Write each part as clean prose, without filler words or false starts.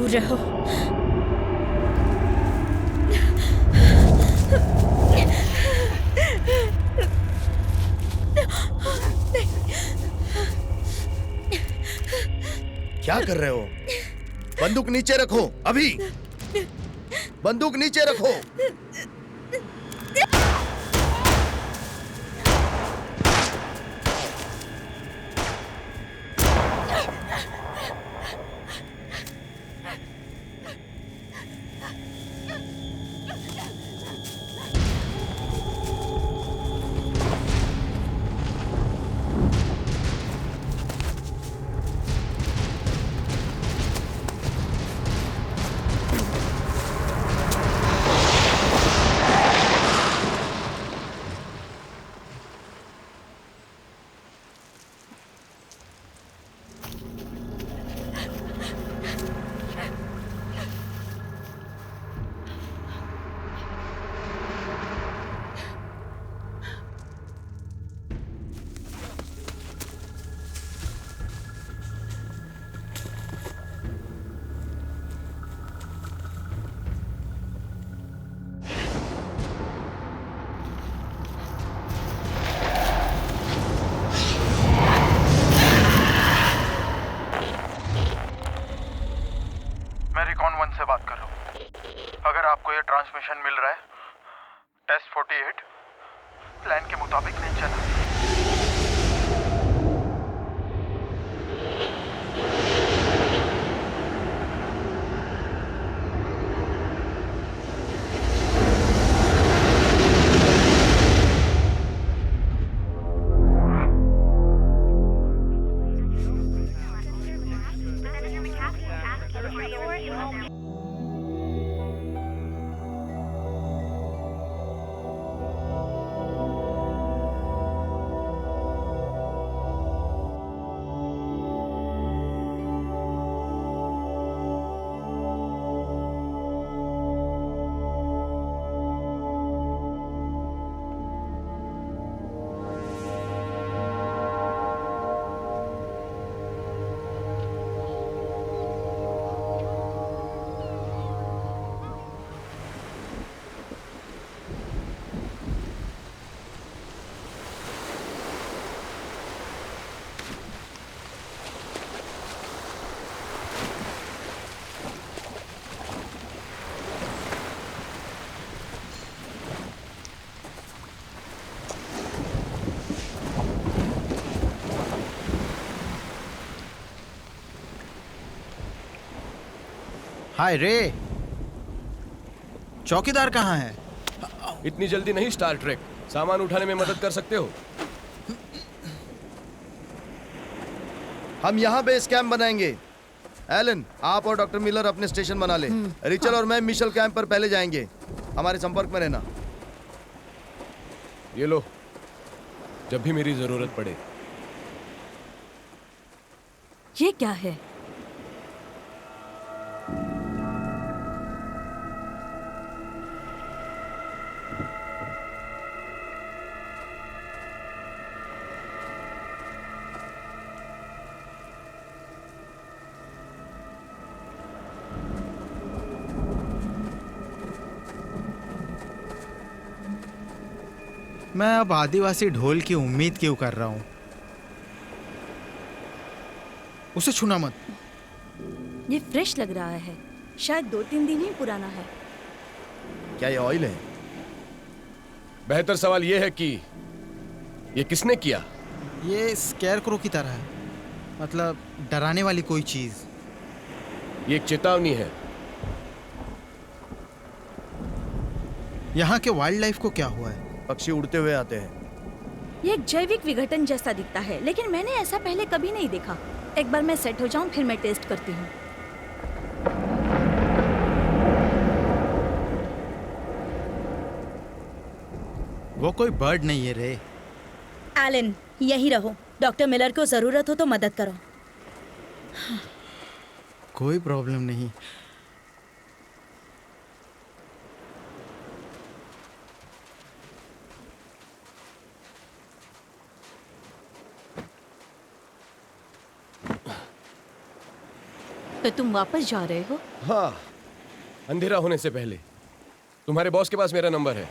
दूर रहो। क्या कर रहे हो? बंदूक नीचे रखो अभी। बंदूक नीचे रखो। मैं रिकॉन 1 से बात कर रहा हूँ। अगर आपको ये ट्रांसमिशन मिल रहा है, टेस्ट 48 प्लान के मुताबिक नहीं चला। हाय रे, चौकीदार कहाँ है? इतनी जल्दी नहीं स्टार ट्रेक, सामान उठाने में मदद कर सकते हो। हम यहाँ बेस कैंप बनाएंगे। एलन, आप और डॉक्टर मिलर अपने स्टेशन बना ले। रिचल और मैं मिशेल कैंप पर पहले जाएंगे। हमारे संपर्क में रहना। ये लो, जब भी मेरी जरूरत पड़े। ये क्या है? मैं अब आदिवासी ढोल की उम्मीद क्यों कर रहा हूँ? उसे छूना मत। ये फ्रेश लग रहा है, शायद 2-3 दिन ही पुराना है। क्या ये ऑयल है? बेहतर सवाल ये है कि ये किसने किया? ये स्कैरक्रो की तरह है, मतलब डराने वाली कोई चीज। ये एक चेतावनी है। यहाँ के वाइल्ड लाइफ को क्या हुआ है? पक्षी उड़ते हुए आते हैं। ये एक जैविक विघटन जैसा दिखता है, लेकिन मैंने ऐसा पहले कभी नहीं देखा। एक बार मैं सेट हो जाऊं, फिर मैं टेस्ट करती हूँ। वो कोई बर्ड नहीं है रे। एलन, यहीं रहो। डॉक्टर मिलर को जरूरत हो तो मदद करो। कोई प्रॉब्लम नहीं। तो तुम वापस जा रहे हो? हाँ, अंधेरा होने से पहले। तुम्हारे बॉस के पास मेरा नंबर है।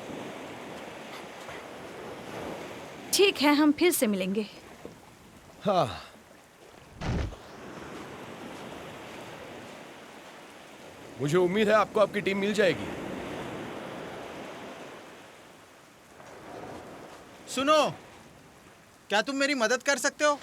ठीक है, हम फिर से मिलेंगे। हाँ। मुझे उम्मीद है आपको आपकी टीम मिल जाएगी। सुनो, क्या तुम मेरी मदद कर सकते हो?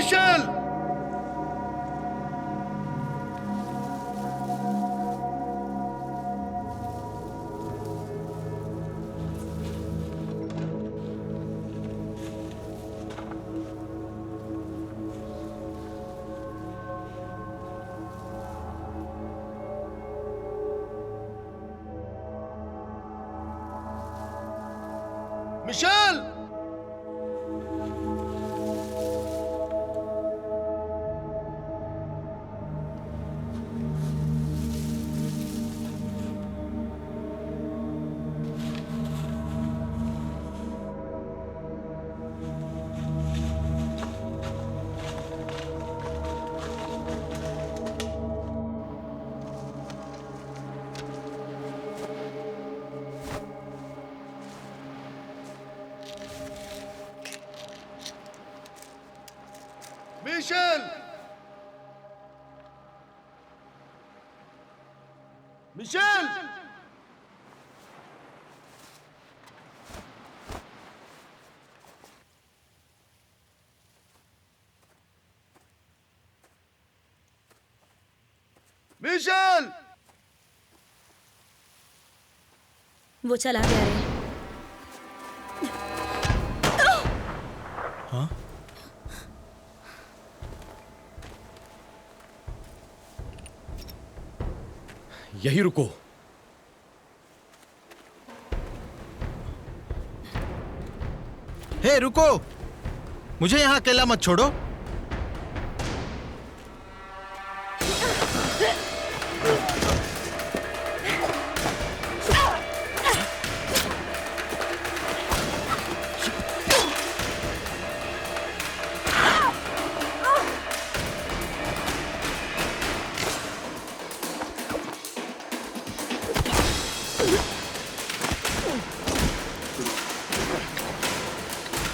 Michelle! Michelle! Michelle! Michelle! Michelle! वो चला गया रे। हाँ? यही रुको। हे रुको, मुझे यहाँ अकेला मत छोड़ो।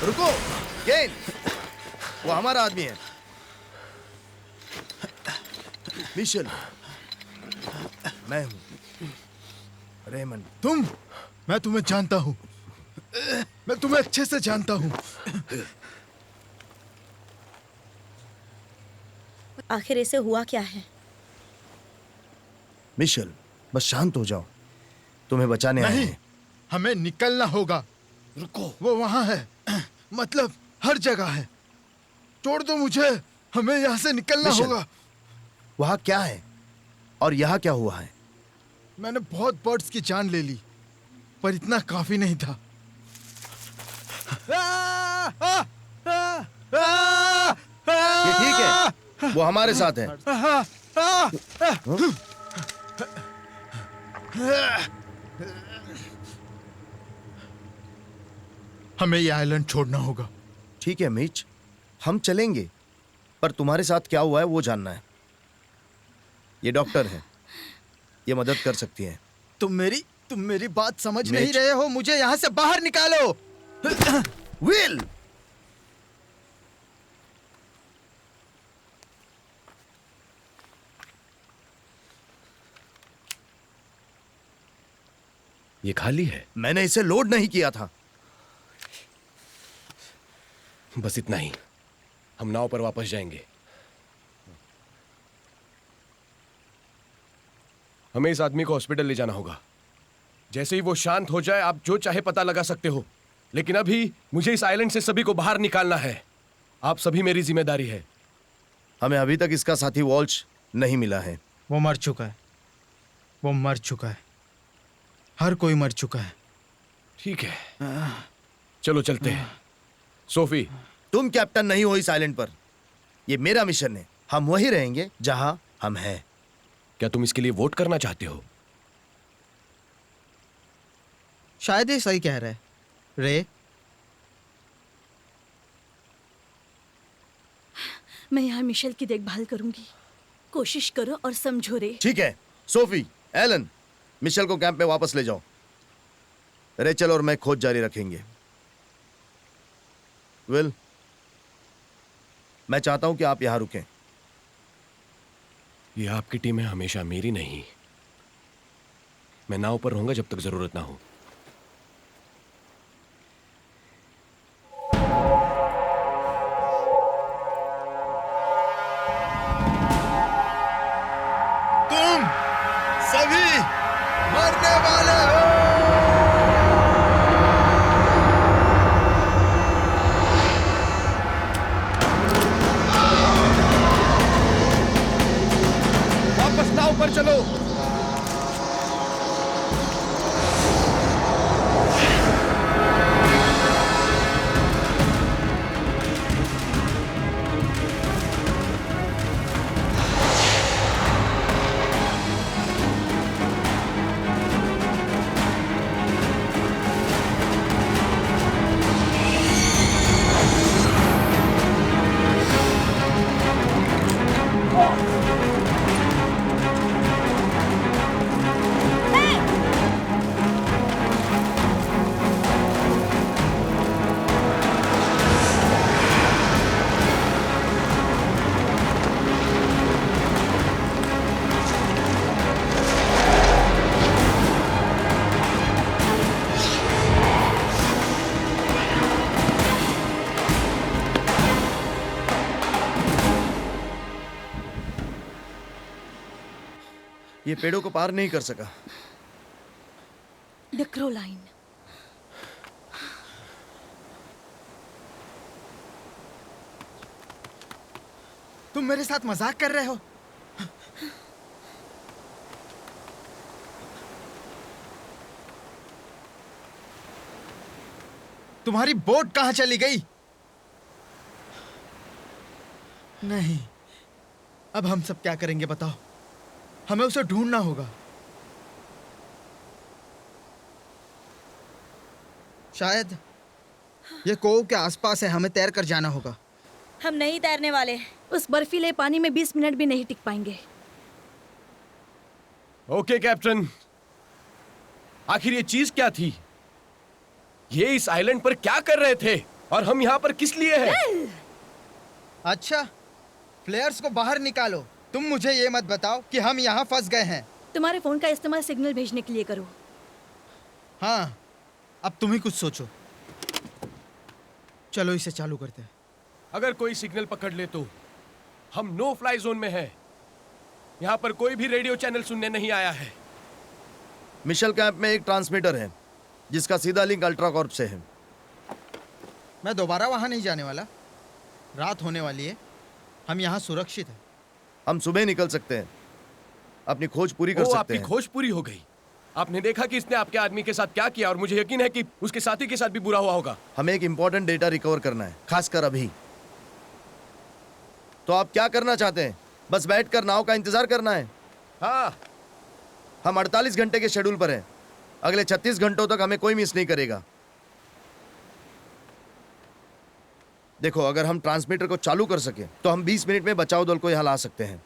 रुको, गेन, वो हमारा आदमी है। मिशेल, मैं हूँ रेमंड। मैं तुम्हें जानता हूँ। मैं तुम्हें अच्छे से जानता हूँ। आखिर इसे हुआ क्या है? मिशेल, बस शांत हो जाओ, तुम्हें बचाने आए नहीं, हैं। हमें निकलना होगा। रुको। वो वहां है, मतलब हर जगह है। छोड़ दो मुझे, हमें यहाँ से निकलना मिशेल। होगा। वहां क्या है और यहाँ क्या हुआ है? मैंने बहुत बर्ड्स की जान ले ली, पर इतना काफी नहीं था। ये ठीक है, वो हमारे साथ है। हमें ये आइलैंड छोड़ना होगा। ठीक है मिच, हम चलेंगे, पर तुम्हारे साथ क्या हुआ है वो जानना है। ये डॉक्टर है, ये मदद कर सकती हैं। तुम मेरी बात समझ नहीं मिच। रहे हो। मुझे यहाँ से बाहर निकालो। विल, ये खाली है। मैंने इसे लोड नहीं किया था। बस इतना ही, हम नाव पर वापस जाएंगे। हमें इस आदमी को हॉस्पिटल ले जाना होगा। जैसे ही वो शांत हो जाए आप जो चाहे पता लगा सकते हो, लेकिन अभी मुझे इस आइलैंड से सभी को बाहर निकालना है। आप सभी मेरी जिम्मेदारी है। हमें अभी तक इसका साथी वॉल्श नहीं मिला है। वो मर चुका है। वो मर चुका है। हर कोई मर चुका है। ठीक है, चलो चलते हैं। सोफी, तुम कैप्टन नहीं हो इस आइलैंड पर। ये मेरा मिशन है। हम वही रहेंगे जहां हम हैं। क्या तुम इसके लिए वोट करना चाहते हो? शायद ये सही कह रहे हैं। रे, मैं यहाँ मिशेल की देखभाल करूंगी। कोशिश करो और समझो रे। ठीक है सोफी, एलन, मिशेल को कैंप में वापस ले जाओ। रेचल और मैं खोज जारी रखेंगे। विल, मैं चाहता हूं कि आप यहां रुकें। ये आपकी टीम है, हमेशा मेरी नहीं। मैं नाव पर रहूंगा जब तक जरूरत ना हो। तुम सभी मरने वाले हो। वापस नाव पर चलो। ये पेड़ों को पार नहीं कर सका। The crow line. तुम मेरे साथ मजाक कर रहे हो? तुम्हारी बोट कहां चली गई? नहीं, अब हम सब क्या करेंगे बताओ? हमें उसे ढूंढना होगा। शायद ये कोव के आसपास है। हमें तैर कर जाना होगा। हम नहीं तैरने वाले। उस बर्फीले पानी में 20 मिनट भी नहीं टिक पाएंगे। ओके कैप्टन, आखिर ये चीज क्या थी? ये इस आइलैंड पर क्या कर रहे थे और हम यहाँ पर किस लिए हैं? अच्छा, प्लेयर्स को बाहर निकालो। तुम मुझे ये मत बताओ कि हम यहाँ फंस गए हैं। तुम्हारे फोन का इस्तेमाल सिग्नल भेजने के लिए करो। हाँ, अब तुम ही कुछ सोचो। चलो इसे चालू करते हैं। अगर कोई सिग्नल पकड़ ले तो हम नो फ्लाई जोन में हैं। यहाँ पर कोई भी रेडियो चैनल सुनने नहीं आया है। मिशेल कैंप में एक ट्रांसमीटर है जिसका सीधा लिंक अल्ट्रा कॉर्प से है। मैं दोबारा वहां नहीं जाने वाला। रात होने वाली है, हम यहाँ सुरक्षित हैं। हम सुबह निकल सकते हैं, अपनी खोज पूरी कर ओ, सकते आपकी हैं। खोज पूरी हो गई। आपने देखा कि इसने आपके आदमी के साथ क्या किया और मुझे यकीन है कि उसके साथी के साथ भी बुरा हुआ होगा। हमें एक इंपॉर्टेंट डेटा रिकवर करना है, खासकर अभी। तो आप क्या करना चाहते हैं? बस बैठकर नाव का इंतजार करना है? हाँ, हम 48 घंटे के शेड्यूल पर हैं। अगले 36 घंटों तक हमें कोई मिस नहीं करेगा। देखो, अगर हम ट्रांसमीटर को चालू कर सके तो हम 20 मिनट में बचाव दल को यहाँ ला सकते हैं।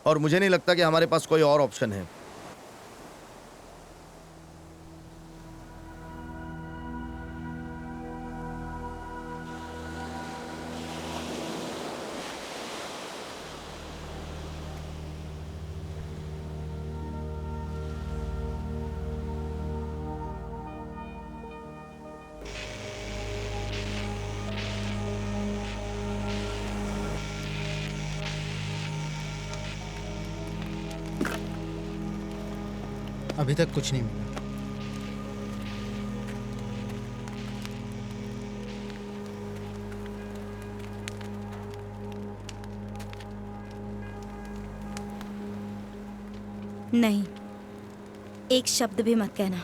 और मुझे नहीं लगता कि हमारे पास कोई और ऑप्शन है। अभी तक कुछ नहीं मिला। नहीं, एक शब्द भी मत कहना।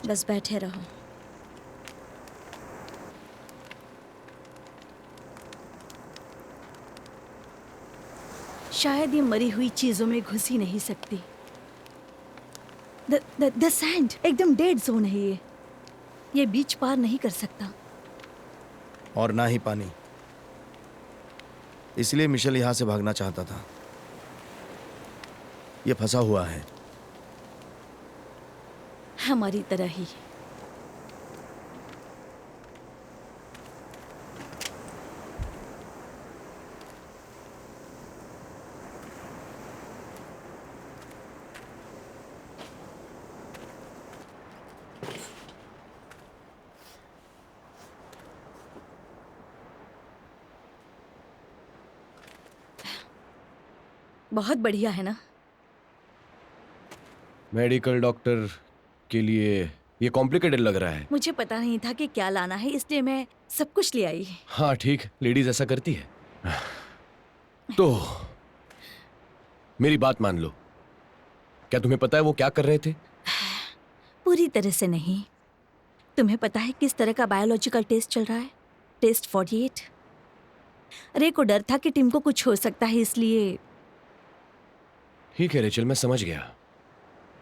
बस बैठे रहो। शायद ये मरी हुई चीजों में घुस ही नहीं सकती। द सैंड एकदम डेड जोन है ये बीच पार नहीं कर सकता। और ना ही पानी। इसलिए मिशेल यहाँ से भागना चाहता था। ये फंसा हुआ है। हमारी तरह ही। बहुत बढ़िया है ना? मेडिकल डॉक्टर के लिए ये कॉम्प्लिकेटेड लग रहा है। मुझे पता नहीं था कि क्या लाना है, इसलिए मैं सब कुछ ले आई। हाँ ठीक, लेडीज ऐसा करती है। तो मेरी बात मान लो। क्या तुम्हें पता है वो क्या कर रहे थे? पूरी तरह से नहीं। तुम्हें पता है किस तरह का बायोलॉजिकल टेस्ट चल रहा है? टेस्ट 48। रे को डर था कि टिम को कुछ हो सकता है, इसलिए। ठीक है रेचल, मैं समझ गया।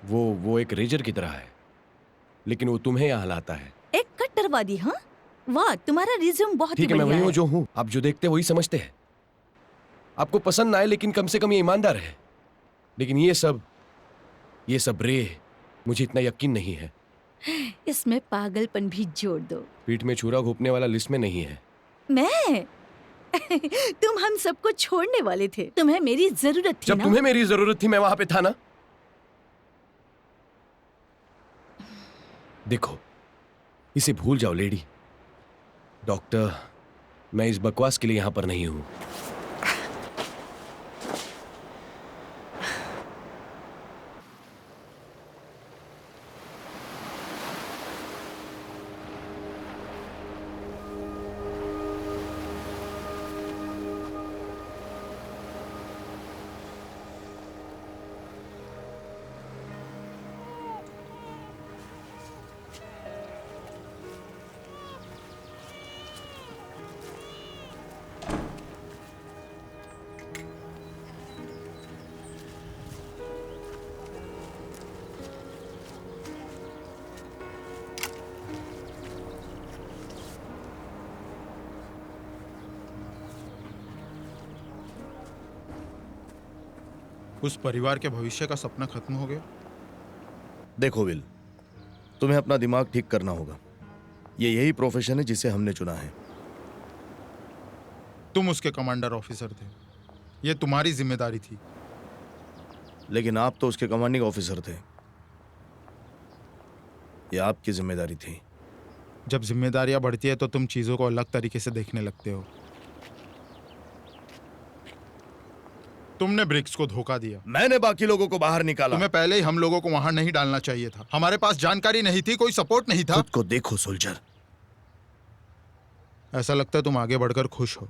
वो एक रेजर की तरह है, लेकिन वो तुम्हें यहाँ लाता है। एक कट्टरवादी? हाँ, वाह, तुम्हारा रिज्यूम बहुत ही ठीक है, मैं बढ़िया वही हूँ है। जो हूँ। आप जो देखते हैं वही समझते हैं। आपको पसंद ना आए, लेकिन कम से कम ये ईमानदार है। लेकिन ये सब रे, मुझे इतना यकीन नहीं है। इसमें पागलपन भी जोड़ दो। पीठ में छुरा घोंपने वाला लिस्ट में नहीं है। मैं तुम हम सबको छोड़ने वाले थे। तुम्हें मेरी जरूरत थी जब ना? तुम्हें मेरी जरूरत थी मैं वहां पे था ना। देखो, इसे भूल जाओ लेडी। डॉक्टर, मैं इस बकवास के लिए यहां पर नहीं हूं। उस परिवार के भविष्य का सपना खत्म हो गया। देखो विल, तुम्हें अपना दिमाग ठीक करना होगा। ये यही प्रोफेशन है जिसे हमने चुना है। तुम उसके कमांडर ऑफिसर थे, ये तुम्हारी जिम्मेदारी थी। लेकिन आप तो उसके कमांडिंग ऑफिसर थे, ये आपकी जिम्मेदारी थी। जब जिम्मेदारियां बढ़ती है तो तुम चीजों को अलग तरीके से देखने लगते हो। तुमने ब्रिक्स को धोखा दिया। मैंने बाकी लोगों को बाहर निकाला। तुम्हें पहले ही हम लोगों को वहां नहीं डालना चाहिए था। हमारे पास जानकारी नहीं थी, कोई सपोर्ट नहीं था। खुद को देखो सोल्जर। ऐसा लगता है तुम आगे बढ़कर खुश हो।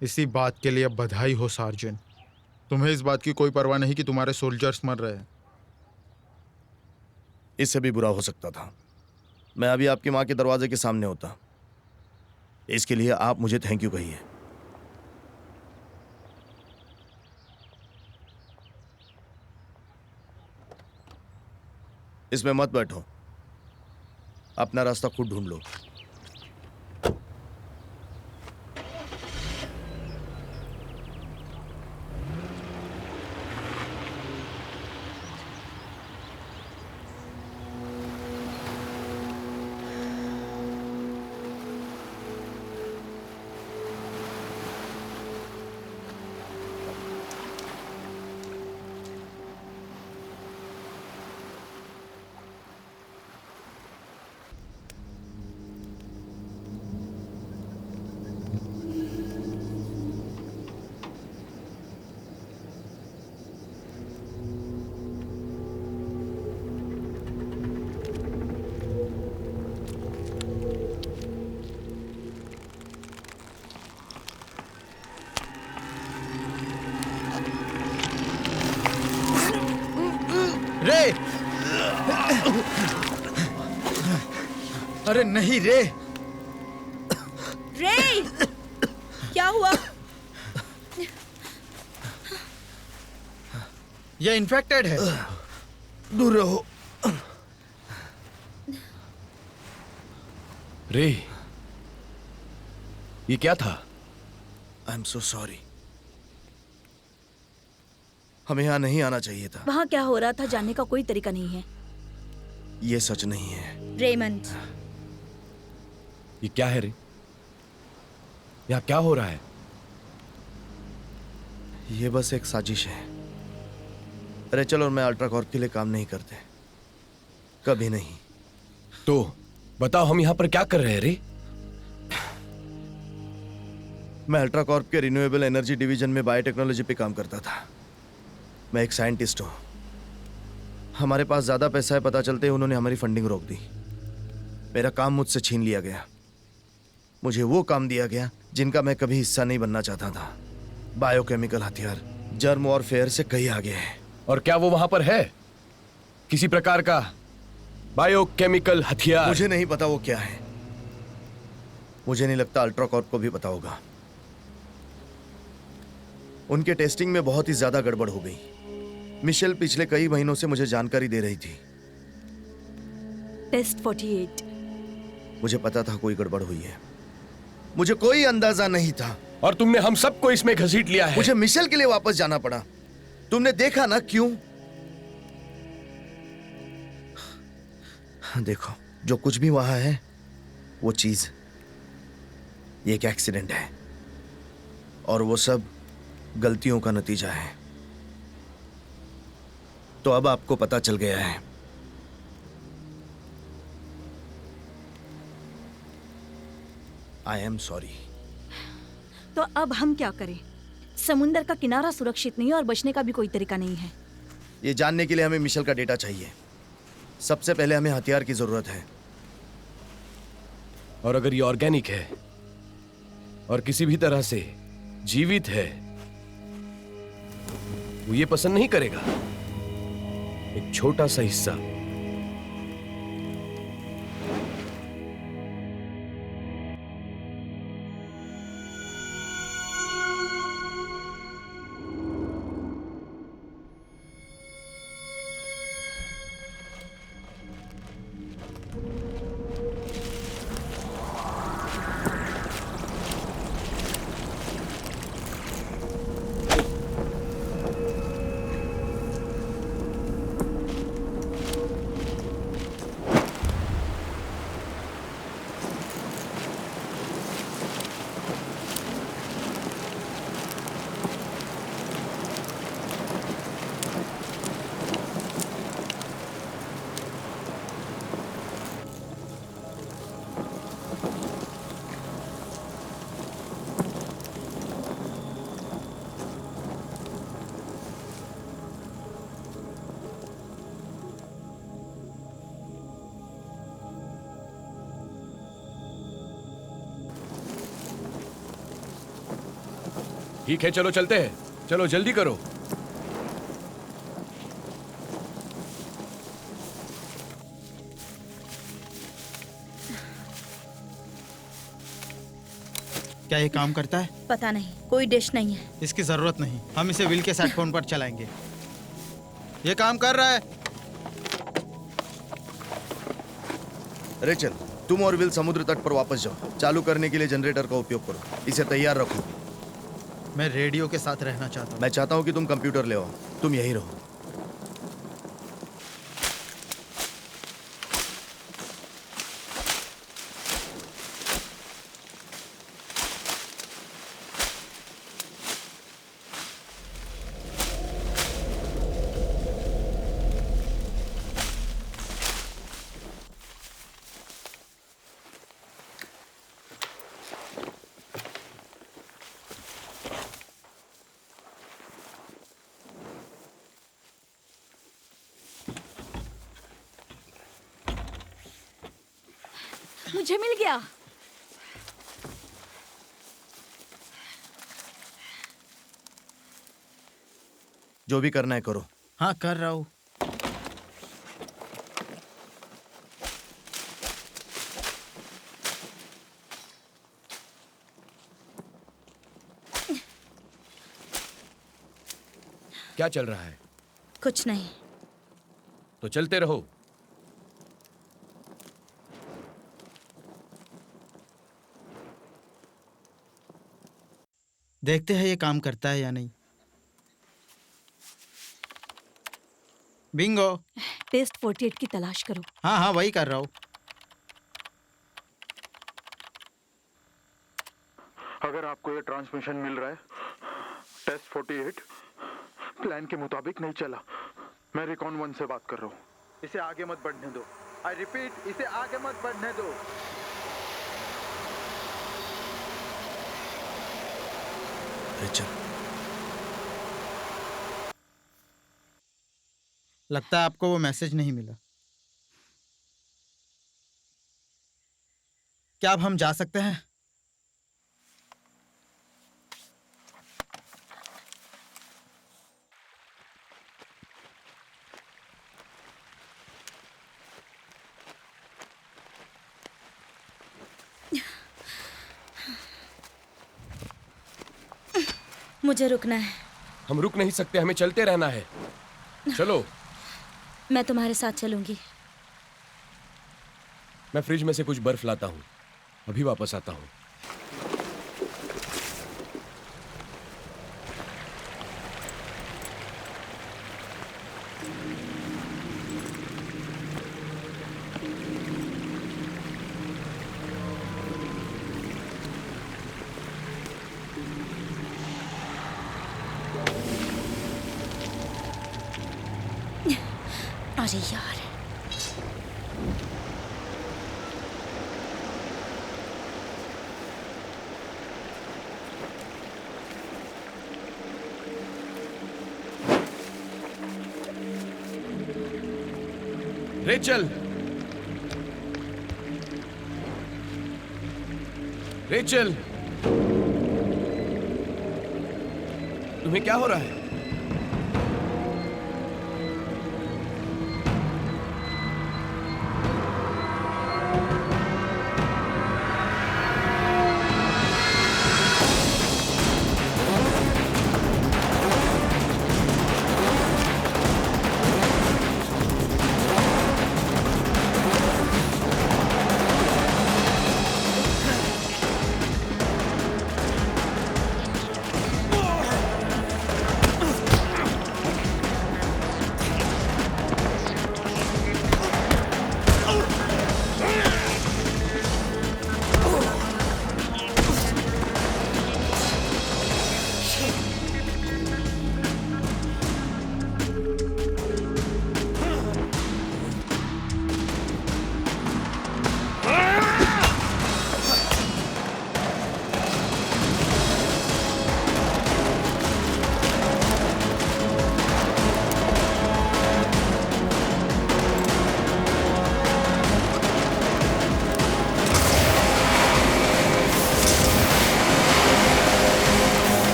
इसी बात के लिए बधाई हो सार्जेंट। तुम्हें इस बात की कोई परवाह नहीं कि तुम्हारे सोल्जर्स मर रहे हैं। इससे भी बुरा हो सकता था। मैं अभी आपकी माँ के दरवाजे के सामने होता। इसके लिए आप मुझे थैंक यू कहिए। इसमें मत बैठो, अपना रास्ता खुद ढूंढ लो। रे! अरे नहीं रे! रे! क्या हुआ? ये इन्फेक्टेड है। दूर रहो। रे, ये क्या था? I am so sorry. हमें यहाँ नहीं आना चाहिए था। वहाँ क्या हो रहा था जानने का कोई तरीका नहीं है। ये सच नहीं है। रेमंड, ये क्या है रे? यहाँ क्या हो रहा है? ये बस एक साजिश है। रेचल और मैं अल्ट्राकॉर्प के लिए काम नहीं करते, कभी नहीं। तो बताओ, हम यहाँ पर क्या कर रहे हैं रे? मैं अल्ट्राकॉर्प के रिन्यूएबल एनर्जी डिवीजन में बायोटेक्नोलॉजी पे काम करता था। मैं एक साइंटिस्ट हूँ। हमारे पास ज़्यादा पैसा है पता चलते ही उन्होंने हमारी फंडिंग रोक दी। मेरा काम मुझसे छीन लिया गया। मुझे वो काम दिया गया जिनका मैं कभी हिस्सा नहीं बनना चाहता था। बायोकेमिकल हथियार, जर्म वॉरफेयर से कहीं आगे है। और क्या वो वहां पर है? किसी प्रकार का बायोकेमिकल हथियार? मुझे नहीं पता वो क्या है। मुझे नहीं लगता अल्ट्राकॉर्प को भी पता होगा। उनके टेस्टिंग में बहुत ही ज्यादा गड़बड़ हो गई। मिशेल पिछले कई महीनों से मुझे जानकारी दे रही थी। टेस्ट 48। मुझे पता था कोई गड़बड़ हुई है। मुझे कोई अंदाजा नहीं था। और तुमने हम सबको इसमें घसीट लिया है। मुझे मिशेल के लिए वापस जाना पड़ा। तुमने देखा ना क्यों? देखो, जो कुछ भी वहां है वो चीज ये एक एक्सीडेंट है, और वो सब गलतियों का नतीजा है। तो अब आपको पता चल गया है। I am sorry. तो अब हम क्या करें? समुंदर का किनारा सुरक्षित नहीं है और बचने का भी कोई तरीका नहीं है। ये जानने के लिए हमें मिशेल का डेटा चाहिए। सबसे पहले हमें हथियार की जरूरत है। और अगर ये ऑर्गेनिक है और किसी भी तरह से जीवित है, वो ये पसंद नहीं करेगा। एक छोटा सा हिस्सा। ठीक है, चलो चलते हैं। चलो जल्दी करो। क्या ये काम करता है? पता नहीं, कोई डिश नहीं है। इसकी जरूरत नहीं, हम इसे विल के सेट फोन पर चलाएंगे। ये काम कर रहा है। रेचल, तुम और विल समुद्र तट पर वापस जाओ। चालू करने के लिए जनरेटर का उपयोग करो। इसे तैयार रखो। मैं रेडियो के साथ रहना चाहता हूँ। मैं चाहता हूँ कि तुम कंप्यूटर ले आओ। तुम यहीं रहो। मुझे मिल गया। जो भी करना है करो। हाँ, कर रहा हूँ। क्या चल रहा है? कुछ नहीं। तो चलते रहो। देखते हैं ये काम करता है या नहीं। बिंगो। टेस्ट 48 की तलाश करो। हाँ हाँ, वही कर रहा हूँ। अगर आपको ये ट्रांसमिशन मिल रहा है, टेस्ट 48 प्लान के मुताबिक नहीं चला। मैं रिकॉन 1 से बात कर रहा हूँ। इसे आगे मत बढ़ने दो। आई रिपीट, इसे आगे मत बढ़ने दो। रेचल, लगता है आपको वो मैसेज नहीं मिला। क्या अब हम जा सकते हैं? मुझे रुकना है। हम रुक नहीं सकते, हमें चलते रहना है। चलो। मैं तुम्हारे साथ चलूंगी। मैं फ्रिज में से कुछ बर्फ लाता हूँ, अभी वापस आता हूँ। अरे यार, रेचल, रेचल, तुम्हें क्या हो रहा है?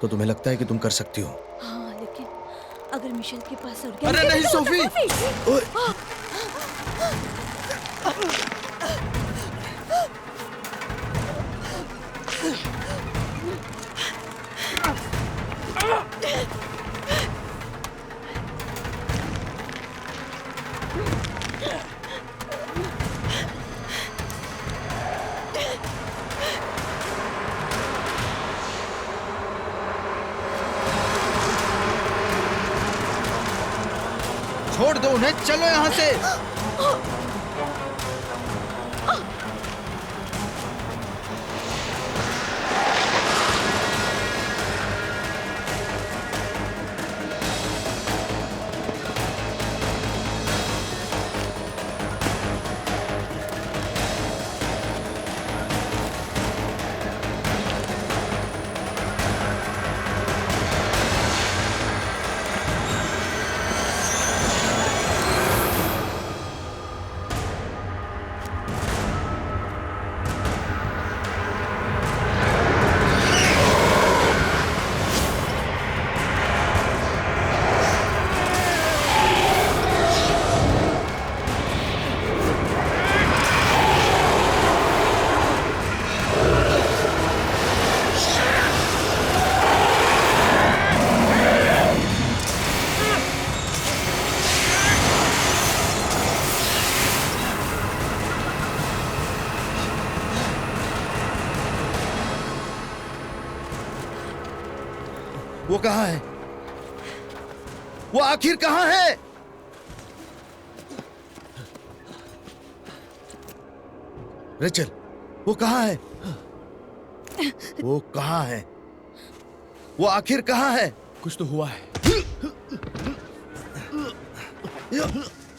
तो तुम्हें लगता है कि तुम कर सकती हो? हाँ, लेकिन अगर मिशेल के पास उड़ गया। अरे नहीं सोफी, छोड़ दो उन्हें, चलो यहाँ से। वो कहाँ है? वो आखिर कहाँ है? रेचल, वो कहाँ है? वो कहाँ है? वो आखिर कहाँ है? कुछ तो हुआ है।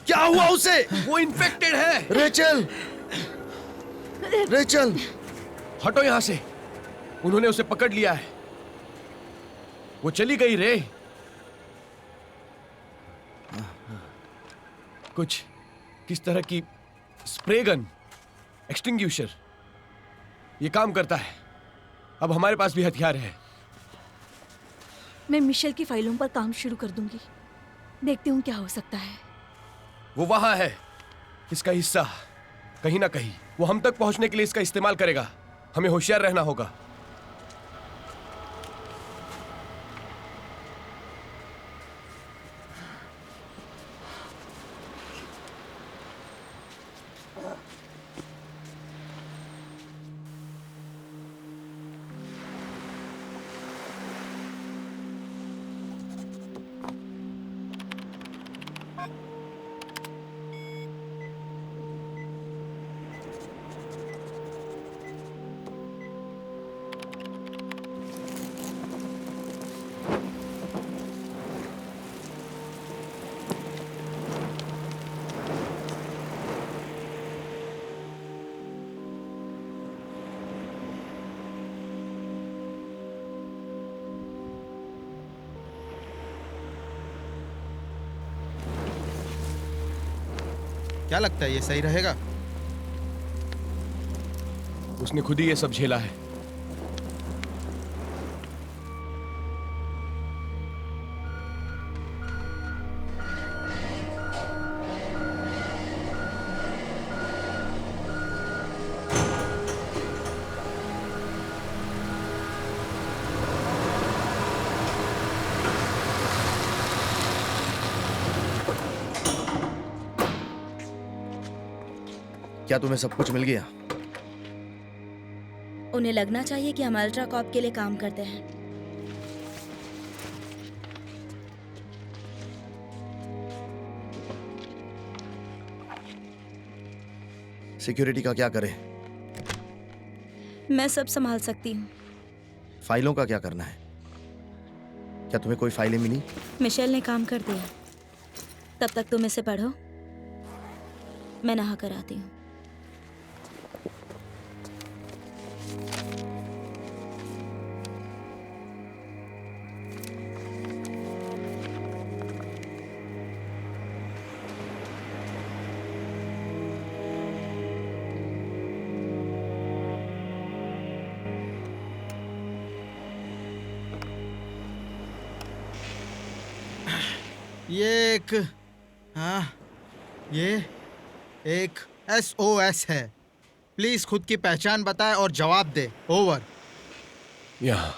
क्या हुआ उसे? वो इन्फेक्टेड है। रेचल, रेचल, हटो यहाँ से। उन्होंने उसे पकड़ लिया है। वो चली गई रे। कुछ किस तरह की स्प्रे गन, एक्सटिंग्विशर, ये काम करता है। अब हमारे पास भी हथियार है। मैं मिशेल की फाइलों पर काम शुरू कर दूंगी। देखती हूँ क्या हो सकता है। वो वहां है, इसका हिस्सा कहीं ना कहीं। वो हम तक पहुंचने के लिए इसका इस्तेमाल करेगा। हमें होशियार रहना होगा। क्या लगता है ये सही रहेगा? उसने खुद ही ये सब झेला है। क्या तुम्हें सब कुछ मिल गया? उन्हें लगना चाहिए कि हम अल्ट्रा कॉप के लिए काम करते हैं। सिक्योरिटी का क्या करें? मैं सब संभाल सकती हूँ। फाइलों का क्या करना है? क्या तुम्हें कोई फाइलें मिली? मिशेल ने काम कर दिया। तब तक तुम इसे पढ़ो, मैं नहा कर आती हूँ। ये एक हाँ ये एक SOS है। प्लीज खुद की पहचान बताए और जवाब दे। ओवर। यहाँ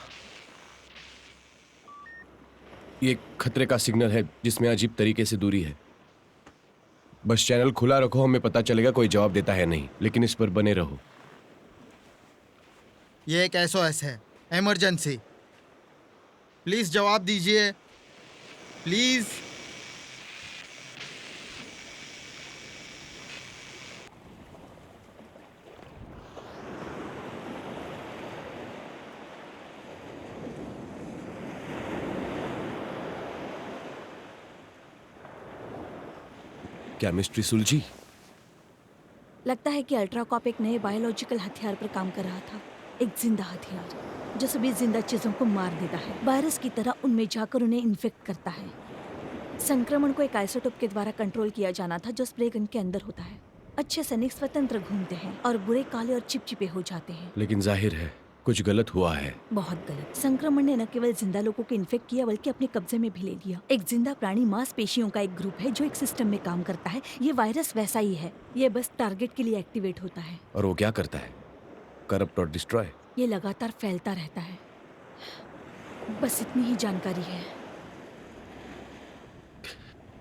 ये खतरे का सिग्नल है जिसमें अजीब तरीके से दूरी है। बस चैनल खुला रखो, हमें पता चलेगा कोई जवाब देता है नहीं, लेकिन इस पर बने रहो। ये एक SOS है, इमरजेंसी। प्लीज जवाब दीजिए, प्लीज। क्या मिस्ट्री सुलझी? लगता है कि अल्ट्राकॉप एक नए बायोलॉजिकल हथियार पर काम कर रहा था। एक जिंदा हथियार जो सभी जिंदा चीजों को मार देता है, वायरस की तरह उनमें जाकर उन्हें इन्फेक्ट करता है। संक्रमण को एक आइसोटोप के द्वारा कंट्रोल किया जाना था जो स्प्रे गन के अंदर होता है। अच्छे सैनिक स्वतंत्र घूमते हैं और बुरे काले और चिपचिपे हो जाते हैं। लेकिन जाहिर है कुछ गलत हुआ है। बहुत गलत। संक्रमण ने न केवल जिंदा लोगों को इन्फेक्ट किया बल्कि अपने कब्जे में भी ले लिया। एक जिंदा प्राणी मांसपेशियों का एक ग्रुप है जो एक सिस्टम में काम करता है। ये वायरस वैसा ही है, ये बस टारगेट के लिए एक्टिवेट होता है। और वो क्या करता है? करप्ट और डिस्ट्रॉय। ये लगातार फैलता रहता है। बस इतनी ही जानकारी है।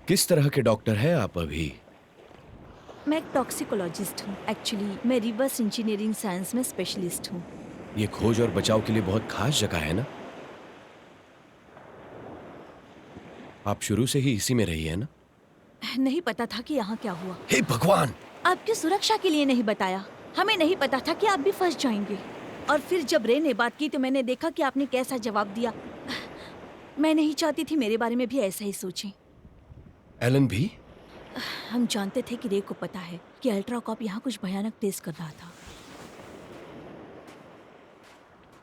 किस तरह के डॉक्टर हैं आप अभी? मैं एक टॉक्सिकोलॉजिस्ट हूँ। एक्चुअली मैं रिवर्स इंजीनियरिंग साइंस में स्पेशलिस्ट हूँ। ये खोज और बचाव के लिए बहुत खास जगह है ना? आप शुरू से ही इसी में रही है ना? नहीं पता था कि यहाँ क्या हुआ। हे भगवान! आपकी सुरक्षा के लिए नहीं बताया। हमें नहीं पता था कि आप भी फंस जाएंगे। और फिर जब रे ने बात की तो मैंने देखा कि आपने कैसा जवाब दिया। मैं नहीं चाहती थी मेरे बारे में भी ऐसा ही सोचें। एलन भी? हम जानते थे कि रे को पता है कि अल्ट्राकॉप यहाँ कुछ भयानक टेस्ट कर रहा था।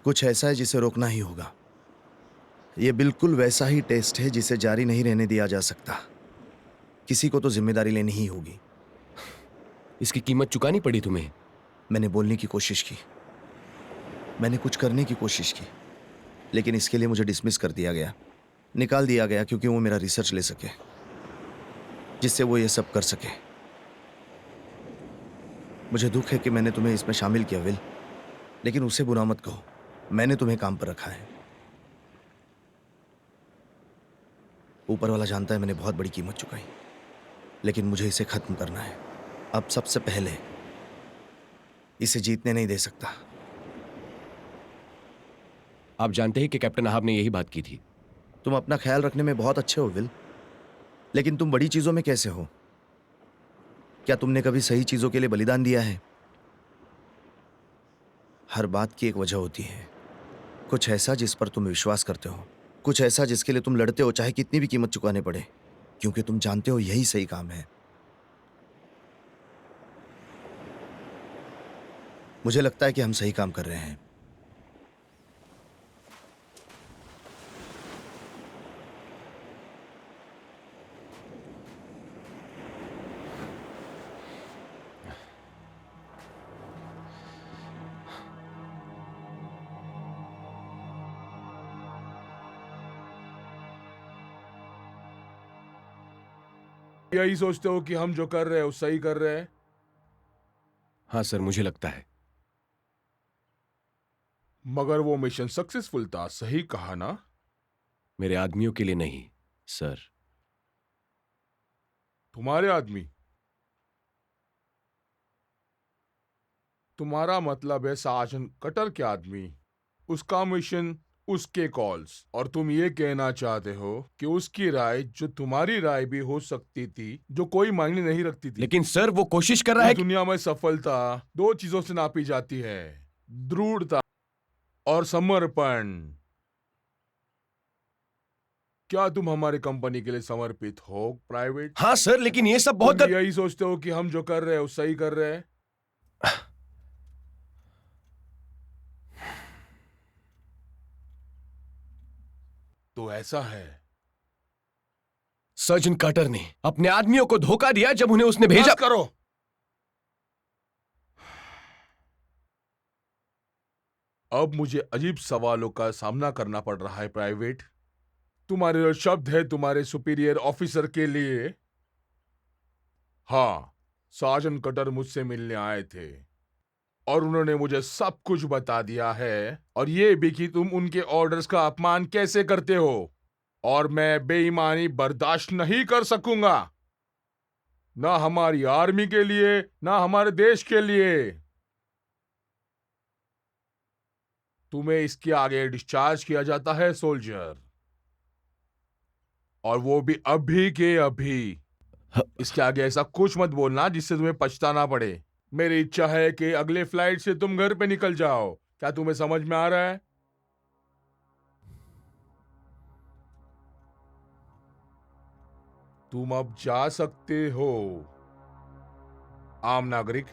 कुछ ऐसा है जिसे रोकना ही होगा। ये बिल्कुल वैसा ही टेस्ट है जिसे जारी नहीं रहने दिया जा सकता। किसी को तो जिम्मेदारी लेनी ही होगी। इसकी कीमत चुकानी पड़ी तुम्हें। मैंने बोलने की कोशिश की, मैंने कुछ करने की कोशिश की, लेकिन इसके लिए मुझे डिसमिस कर दिया गया, निकाल दिया गया क्योंकि वो मेरा रिसर्च ले सके, जिससे वो ये सब कर सके। मुझे दुख है कि मैंने तुम्हें इसमें शामिल किया विल, लेकिन उसे बुरा मत कहो। मैंने तुम्हें काम पर रखा है। ऊपर वाला जानता है मैंने बहुत बड़ी कीमत चुकाई, लेकिन मुझे इसे खत्म करना है। अब सबसे पहले इसे जीतने नहीं दे सकता। आप जानते हैं कि कैप्टन अहाब ने यही बात की थी। तुम अपना ख्याल रखने में बहुत अच्छे हो विल, लेकिन तुम बड़ी चीजों में कैसे हो? क्या तुमने कभी सही चीजों के लिए बलिदान दिया है? हर बात की एक वजह होती है। कुछ ऐसा जिस पर तुम विश्वास करते हो, कुछ ऐसा जिसके लिए तुम लड़ते हो चाहे कितनी भी कीमत चुकाने पड़े, क्योंकि तुम जानते हो यही सही काम है। मुझे लगता है कि हम सही काम कर रहे हैं। यही सोचते हो कि हम जो कर रहे हैं वो सही कर रहे हैं? हाँ सर, मुझे लगता है। मगर वो मिशन सक्सेसफुल था, सही कहा ना? मेरे आदमियों के लिए नहीं सर। तुम्हारे आदमी? तुम्हारा मतलब है साजन कटर के आदमी, उसका मिशन, उसके कॉल्स, और तुम ये कहना चाहते हो कि उसकी राय जो तुम्हारी राय भी हो सकती थी, जो कोई मायने नहीं रखती थी। लेकिन सर वो कोशिश कर रहा है इस दुनिया में सफलता दो चीजों से नापी जाती है, दृढ़ता और समर्पण। क्या तुम हमारी कंपनी के लिए समर्पित हो, प्राइवेट? हाँ सर, लेकिन ये सब बहुत तुम यही सोचते हो कि हम जो कर रहे हैं वो सही कर रहे हैं? तो ऐसा है। सर्जन कार्टर ने अपने आदमियों को धोखा दिया जब उन्हें उसने भेजा। बस करो। अब मुझे अजीब सवालों का सामना करना पड़ रहा है, प्राइवेट। तुम्हारे जो शब्द है तुम्हारे सुपीरियर ऑफिसर के लिए। हाँ, साजन कटर मुझसे मिलने आए थे और उन्होंने मुझे सब कुछ बता दिया है, और ये भी कि तुम उनके ऑर्डर्स का अपमान कैसे करते हो, और मैं बेईमानी बर्दाश्त नहीं कर सकूंगा, ना हमारी आर्मी के लिए ना हमारे देश के लिए। तुम्हें इसके आगे डिस्चार्ज किया जाता है सोल्जर, और वो भी अभी के अभी। इसके आगे ऐसा कुछ मत बोलना जिससे तुम्हें पछताना पड़े। मेरी इच्छा है कि अगले फ्लाइट से तुम घर पे निकल जाओ। क्या तुम्हें समझ में आ रहा है? तुम अब जा सकते हो, आम नागरिक।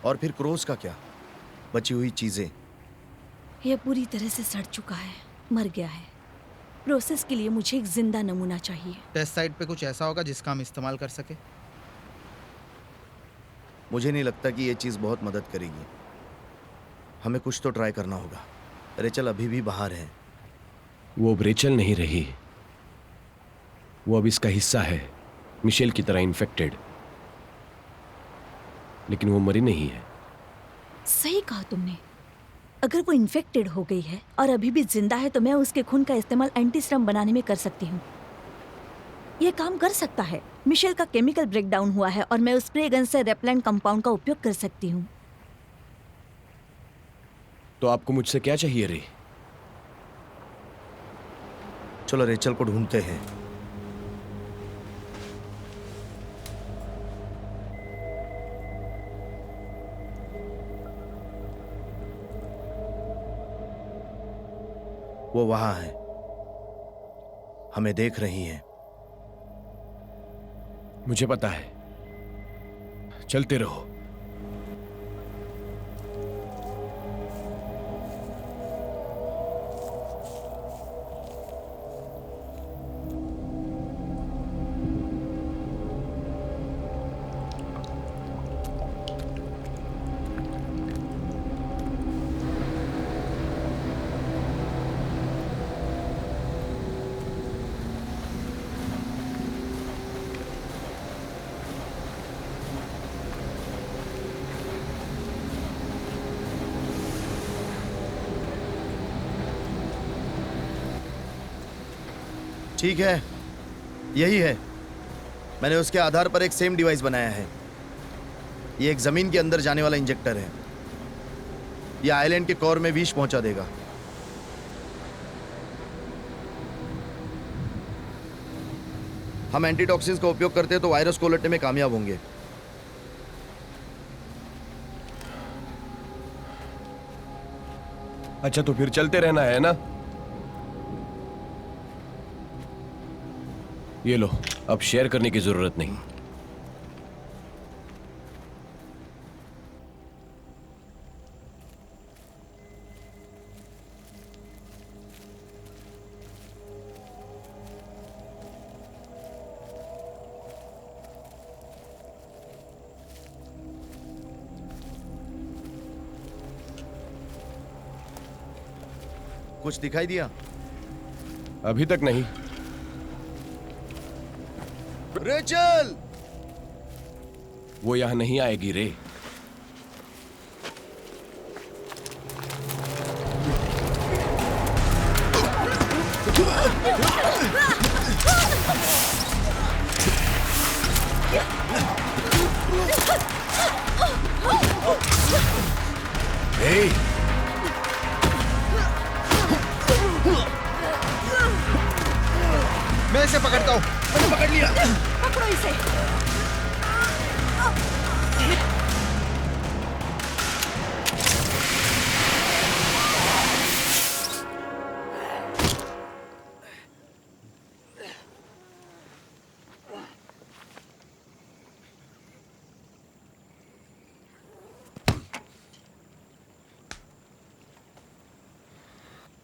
और फिर क्रोस का क्या? बची हुई चीजें? यह पूरी तरह से सड़ चुका है, मर गया है। प्रोसेस के लिए मुझे एक जिंदा नमूना चाहिए। टेस्ट साइट पे कुछ ऐसा होगा जिसका हम इस्तेमाल कर सके? मुझे नहीं लगता कि ये चीज बहुत मदद करेगी। हमें कुछ तो ट्राई करना होगा। रेचल अभी भी बाहर है। वो अब रेचल नहीं रही, वो अब इसका हिस्सा है, मिशेल की तरह इन्फेक्टेड। लेकिन वो मरी नहीं है। सही कहा तुमने। अगर वो इन्फेक्टेड हो गई है और अभी भी जिंदा है तो मैं उसके खून का इस्तेमाल एंटीस्टम बनाने में कर सकती हूँ। ये काम कर सकता है। मिशेल का केमिकल ब्रेकडाउन हुआ है और मैं उस स्प्रे गन से रेपलेंट कंपाउंड का उपयोग कर सकती हूँ। तो आपको मुझसे क्या चाहिए रे? चलो रेचल को ढूंढते हैं। वो वहां है, हमें देख रही है। मुझे पता है, चलते रहो। ठीक है, यही है। मैंने उसके आधार पर एक सेम डिवाइस बनाया है। ये एक जमीन के अंदर जाने वाला इंजेक्टर है। ये आइलैंड के कोर में विष पहुंचा देगा। हम एंटीटॉक्सिन्स का उपयोग करते हैं तो वायरस को उलटने में कामयाब होंगे। अच्छा, तो फिर चलते रहना है ना? ये लो, अब शेयर करने की जरूरत नहीं। कुछ दिखाई दिया? अभी तक नहीं। रेचल! वो यहां नहीं आएगी रे। हे! मैं इसे पकड़ता हूँ। मैंने पकड़ लिया। पकड़ो इसे।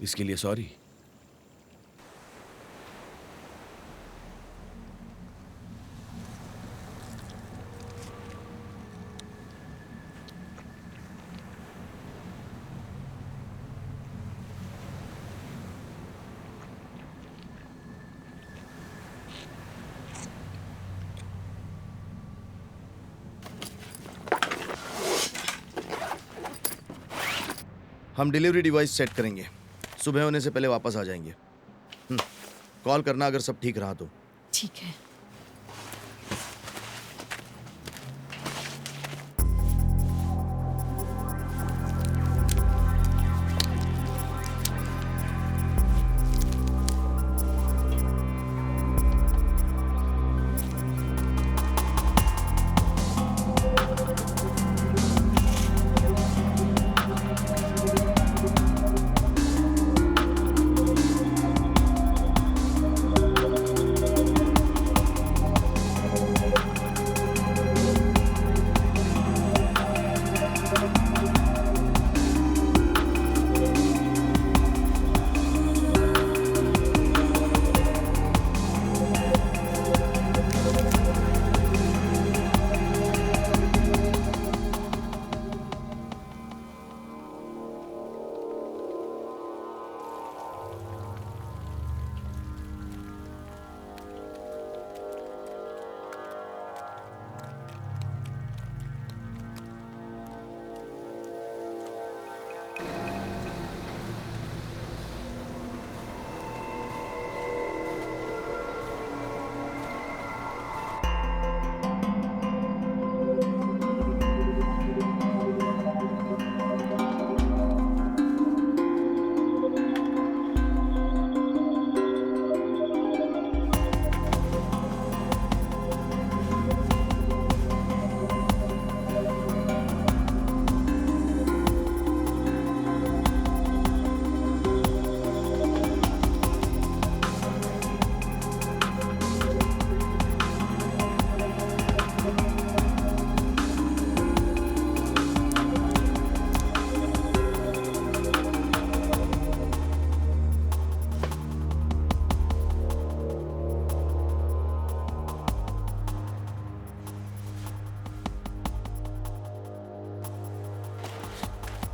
इसके लिए सॉरी। हम डिलीवरी डिवाइस सेट करेंगे, सुबह होने से पहले वापस आ जाएंगे। कॉल करना अगर सब ठीक रहा तो। ठीक है।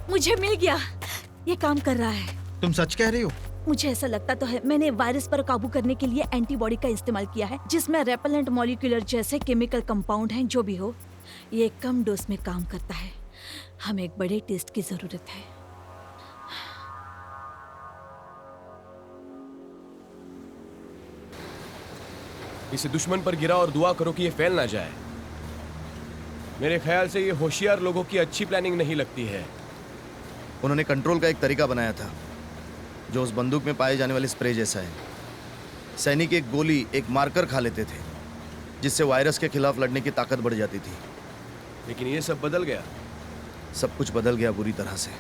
मुझे मिल गया। ये काम कर रहा है। तुम सच कह रही हो? मुझे ऐसा लगता तो है। मैंने वायरस पर काबू करने के लिए एंटीबॉडी का इस्तेमाल किया है, जिसमें रेपेलेंट मॉलिक्यूलर जैसे केमिकल कंपाउंड हैं। जो भी हो, ये कम डोज में काम करता है। हमें एक बड़े टेस्ट की जरूरत है। इसे दुश्मन पर गिरा और दुआ करो कि ये फैल ना जाए। मेरे ख्याल से ये होशियार लोगों की अच्छी प्लानिंग नहीं लगती है। उन्होंने कंट्रोल का एक तरीका बनाया था जो उस बंदूक में पाए जाने वाले स्प्रे जैसा है। सैनिक एक गोली, एक मार्कर खा लेते थे, जिससे वायरस के खिलाफ लड़ने की ताकत बढ़ जाती थी। लेकिन ये सब बदल गया। सब कुछ बदल गया बुरी तरह से।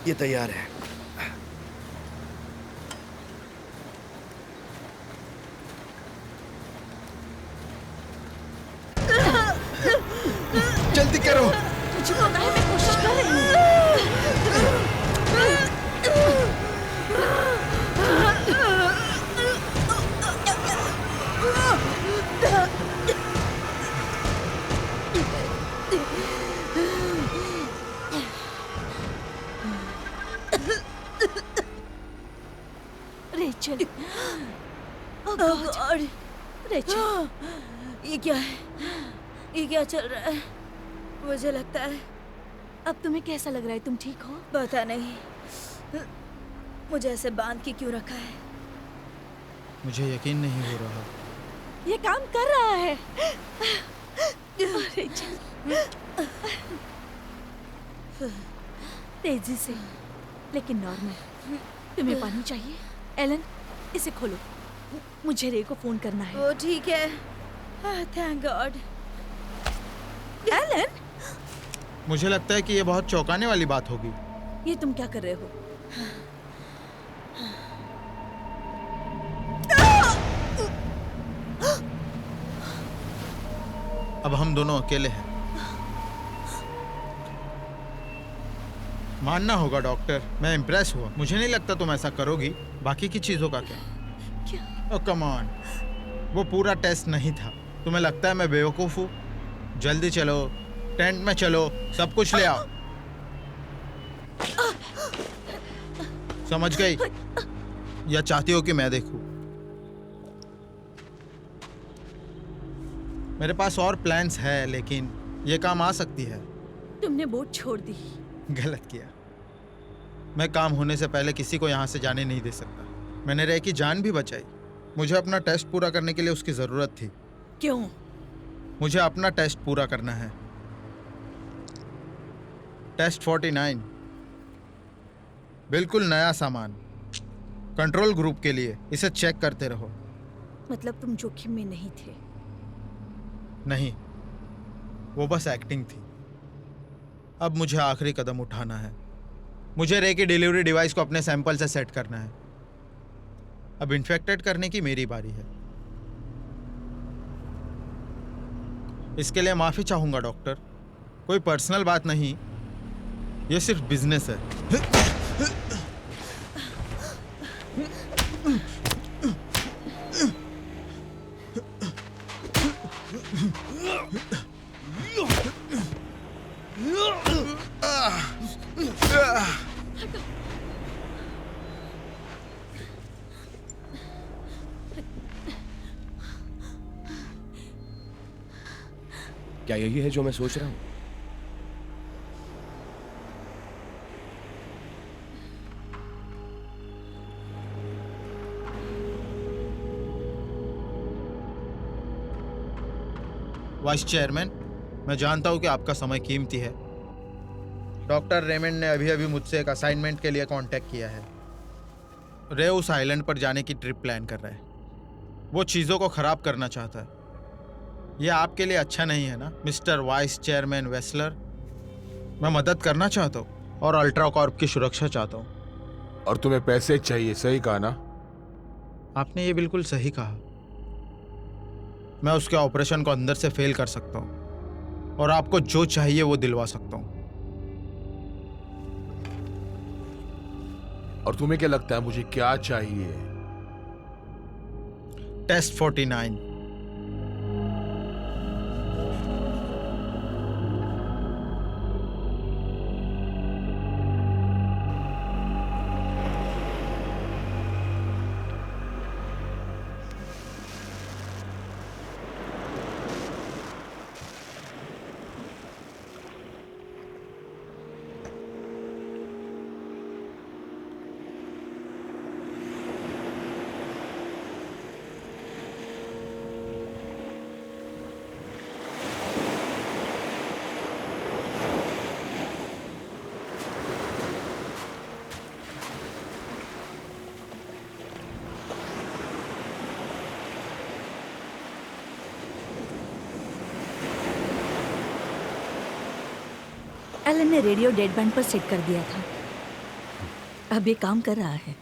ये तैयार है। जल्दी करो। मुझे पता है, मैं कोशिश कर रही हूँ। रेचल, ओह गॉड, रेचल, ये क्या है? ये क्या चल रहा है? मुझे लगता है अब तुम्हें कैसा लग रहा है? तुम ठीक हो? पता नहीं मुझे ऐसे बांध के क्यों रखा है। मुझे यकीन नहीं हो रहा। ये काम कर रहा है। रेचल, तेजी से, लेकिन नॉर्मल। तुम्हें पानी चाहिए? एलन, इसे खोलो। मुझे रे को फोन करना है। वो ठीक है। Thank God. एलन, मुझे लगता है कि ये बहुत चौंकाने वाली बात होगी। ये तुम क्या कर रहे हो? अब हम दोनों अकेले हैं। मानना होगा डॉक्टर, मैं इम्प्रेस हुआ। मुझे नहीं लगता तुम ऐसा करोगी। बाकी की चीज़ों का क्या? क्या? ओ कम ऑन, वो पूरा टेस्ट नहीं था। तुम्हें लगता है मैं बेवकूफ़ हूँ? जल्दी चलो, टेंट में चलो, सब कुछ ले आओ। समझ गई? या चाहती हो कि मैं देखूं? मेरे पास और प्लान्स है, लेकिन ये काम आ सकती है। तुमने बोट छोड़ दी। गलत किया। मैं काम होने से पहले किसी को यहाँ से जाने नहीं दे सकता। मैंने रे की जान भी बचाई। मुझे अपना टेस्ट पूरा करने के लिए उसकी ज़रूरत थी। क्यों? मुझे अपना टेस्ट पूरा करना है। टेस्ट 49, बिल्कुल नया सामान, कंट्रोल ग्रुप के लिए। इसे चेक करते रहो। मतलब तुम जोखिम में नहीं थे? नहीं, वो बस एक्टिंग थी। अब मुझे आखिरी कदम उठाना है। मुझे रे की डिलीवरी डिवाइस को अपने सैंपल से सेट करना है। अब इन्फेक्टेड करने की मेरी बारी है। इसके लिए माफी चाहूंगा डॉक्टर। कोई पर्सनल बात नहीं, ये सिर्फ बिजनेस है। क्या यही है जो मैं सोच रहा हूं? वाइस चेयरमैन, मैं जानता हूं कि आपका समय कीमती है। डॉक्टर रेमंड ने अभी अभी मुझसे एक असाइनमेंट के लिए कांटेक्ट किया है। रे उस आइलैंड पर जाने की ट्रिप प्लान कर रहा है। वो चीज़ों को ख़राब करना चाहता है। यह आपके लिए अच्छा नहीं है ना, मिस्टर वाइस चेयरमैन वेस्लर? मैं मदद करना चाहता हूँ और अल्ट्रा कॉर्प की सुरक्षा चाहता हूँ। और तुम्हें पैसे चाहिए, सही कहा ना? आपने ये बिल्कुल सही कहा। मैं उसके ऑपरेशन को अंदर से फेल कर सकता हूँ और आपको जो चाहिए वो दिलवा सकता हूँ। और तुम्हें क्या लगता है मुझे क्या चाहिए? टेस्ट 49। एलन ने रेडियो डेड बैंड पर सेट कर दिया था। अब ये काम कर रहा है।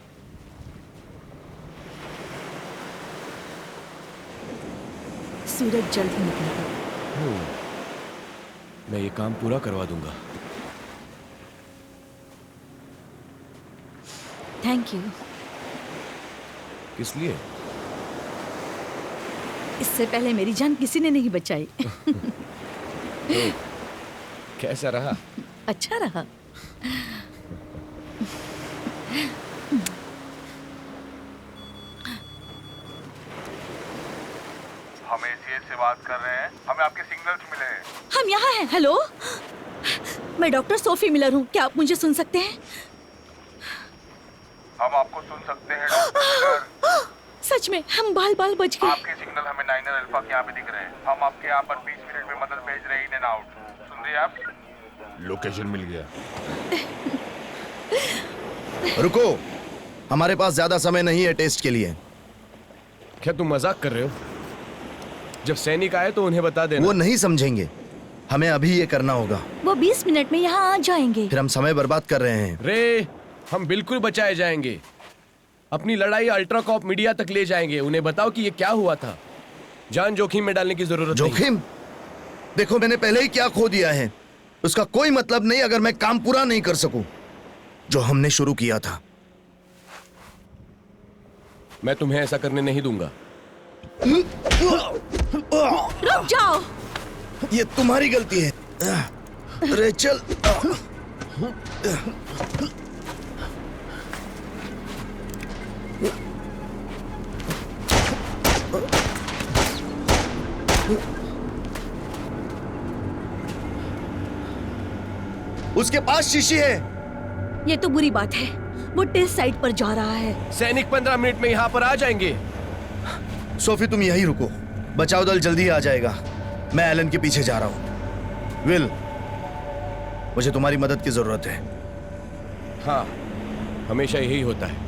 सूरज जल्द ही निकलेगा। मैं ये काम पूरा करवा दूंगा। Thank you. किस लिए? इससे पहले मेरी जान किसी ने नहीं बचाई। तो कैसा रहा? अच्छा रहा। हम एसीएस से बात कर रहे हैं। हमें आपके सिग्नल्स मिले हैं। हम यहाँ हैं। हेलो, मैं डॉक्टर सोफी मिलर हूँ। क्या आप मुझे सुन सकते हैं? हम आपको सुन सकते हैं डॉक्टर। सच में हम बाल बाल बच गए। आपके सिग्नल हमें 9 अल्फा के यहाँ पे दिख रहे हैं। हम आपके यहाँ पर 20 मिनट में मदद भेज रहे हैं, इन एंड आउट। सुन रहे हैं आप? लोकेशन मिल गया। रुको, हमारे पास ज्यादा समय नहीं है टेस्ट के लिए। क्या तुम मजाक कर रहे हो? जब सैनिक आए तो उन्हें बता देना। वो नहीं समझेंगे। हमें अभी ये करना होगा। वो 20 मिनट में यहाँ आ जाएंगे। फिर हम समय बर्बाद कर रहे हैं। रे, हम बिल्कुल बचाए जाएंगे। अपनी लड़ाई अल्ट्रा कॉप मीडिया तक ले जाएंगे। उन्हें बताओ कि ये क्या हुआ था। जान जोखिम में डालने की जरूरत नहीं। जोखिम? देखो, मैंने पहले ही क्या खो दिया है। उसका कोई मतलब नहीं अगर मैं काम पूरा नहीं कर सकूं। जो हमने शुरू किया था। मैं तुम्हें ऐसा करने नहीं दूंगा। रुक जाओ। ये तुम्हारी गलती है रेचल। उसके पास शीशी है। ये तो बुरी बात है। वो टेस्ट साइट पर जा रहा है। सैनिक 15 मिनट में यहाँ पर आ जाएंगे। सोफी तुम यहीं रुको, बचाव दल जल्दी ही आ जाएगा। मैं एलन के पीछे जा रहा हूं। विल, मुझे तुम्हारी मदद की जरूरत है। हाँ, हमेशा यही होता है।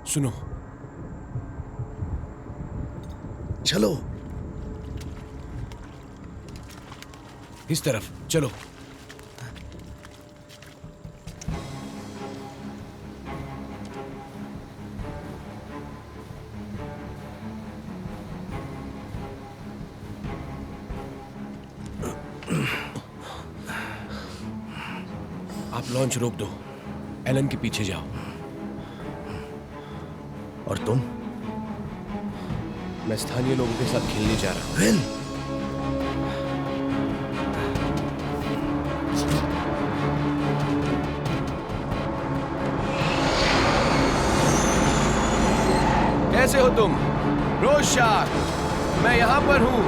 सुनो, चलो इस तरफ चलो। आप लॉन्च रोक दो, एलन के पीछे जाओ। और तुम? मैं स्थानीय लोगों के साथ खेलने जा रहा हूं। विल, कैसे हो तुम? रोशार, मैं यहां पर हूं।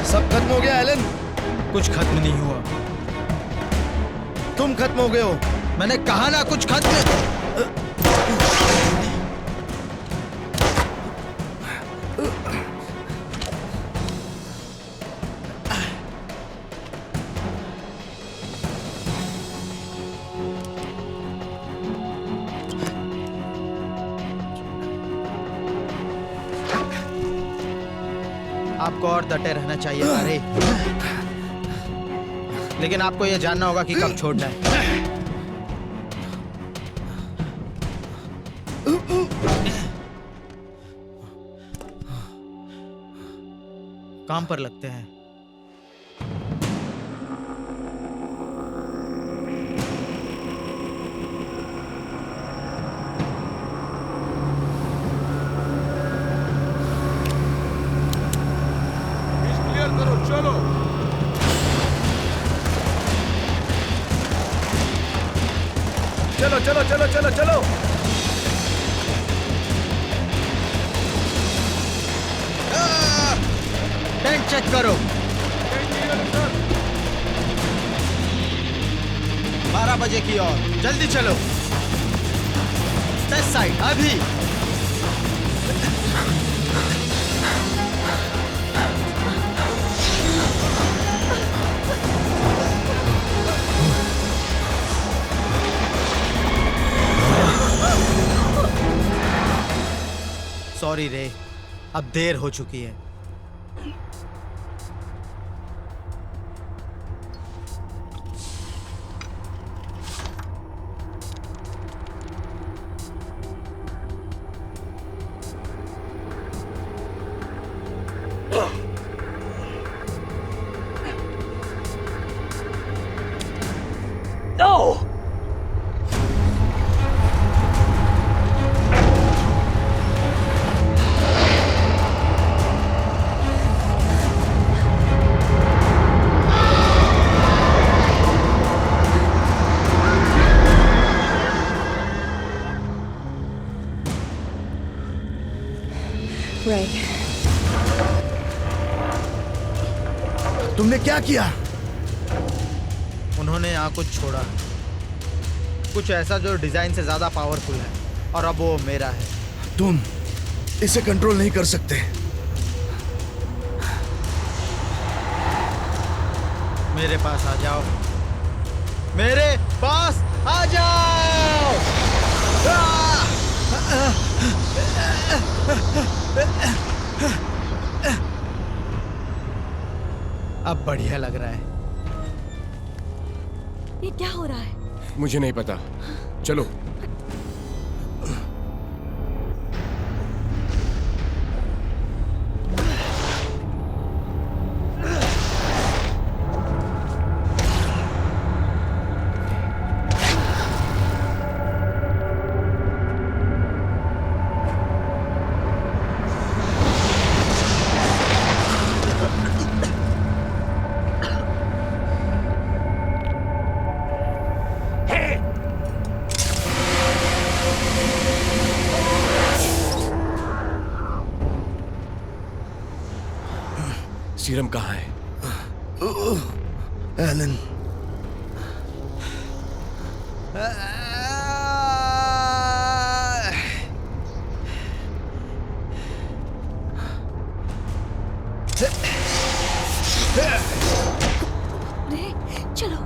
सब खत्म हो गया एलन? कुछ खत्म नहीं हुआ। तुम खत्म हो गए हो। मैंने कहा ना कुछ खत्म। आपको और डटे रहना चाहिए अरे, लेकिन आपको यह जानना होगा कि कब छोड़ना है। काम पर लगते हैं। क्लियर करो, चलो। चलो चलो चलो चलो चलो। टेंट चेक करो। 12 बजे की ओर, जल्दी चलो। टेस्ट साइट अभी। सॉरी रे, अब देर हो चुकी है। तुमने क्या किया? उन्होंने यहाँ कुछ छोड़ा, कुछ ऐसा जो डिजाइन से ज्यादा पावरफुल है, और अब वो मेरा है। तुम इसे कंट्रोल नहीं कर सकते। मेरे पास आ जाओ, मेरे पास आ जाओ। अब बढ़िया लग रहा है। ये क्या हो रहा है? मुझे नहीं पता, चलो। सीरम कहाँ है? एलन, रे, चलो।